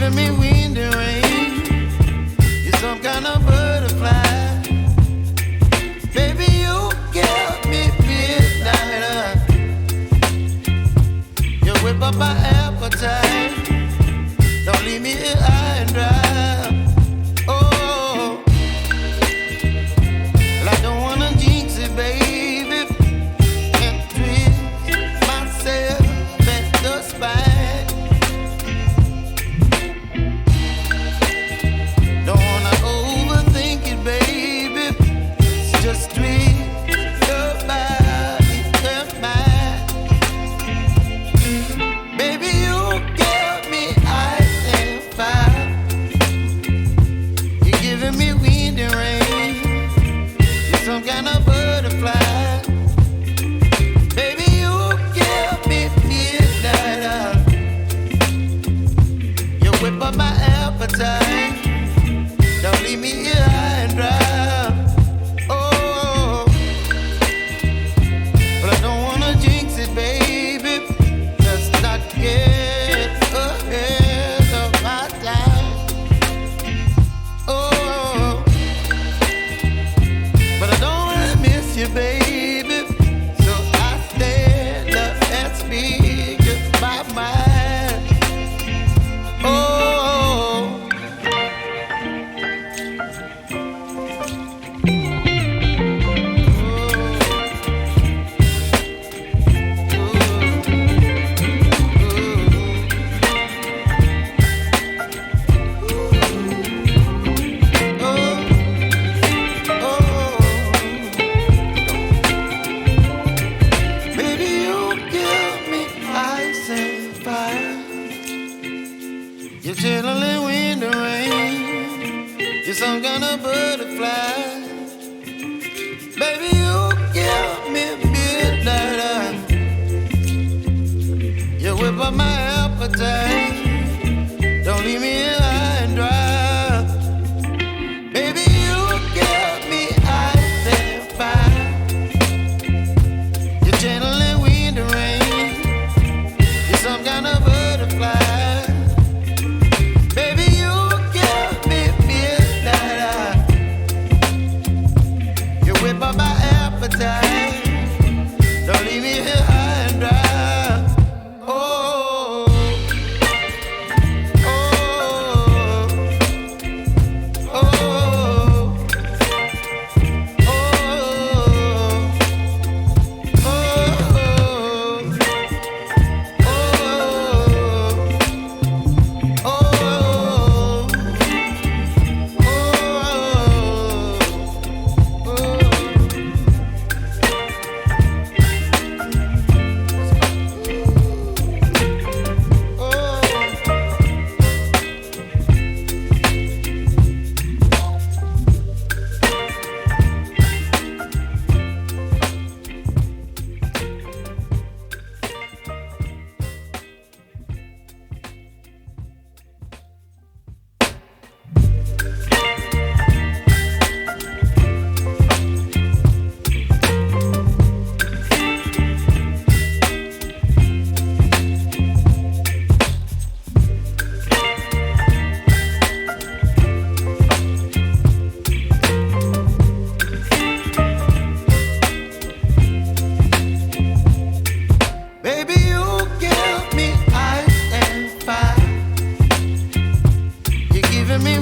giving me wind and rain. You're some kind of butterfly. Baby, you give me midnight. You whip up my appetite. Don't leave me here high and dry. Oh, well, I don't wanna jinx it, baby. Can't twist myself at the spine. Don't wanna overthink it, baby. It's just twist your body and mine. Baby, you give me ice and fire. You're giving me wind and rain. You're some kind of butterfly. Baby, you give me midnight. You whip up my appetite. Don't leave me here high and dry. Oh, but I don't wanna jinx it, baby. Let's not get ahead of my time. Oh, but I don't wanna miss you, baby. So I stand up and speak just my mind. Oh. Baby, you give me ice and fire. You're chilling wind and rain. You're some kind of butterfly. Baby, you give me midnight. You whip up my appetite. Don't leave me here high and dry. Baby, you give me ice and fire. You're channeling wind and rain. You're some kind of butterfly. Baby, you give me midnight. You whip up my appetite. Don't leave me here high and dry. Oh, oh, oh, oh, baby, you give me ice and fire. You're giving me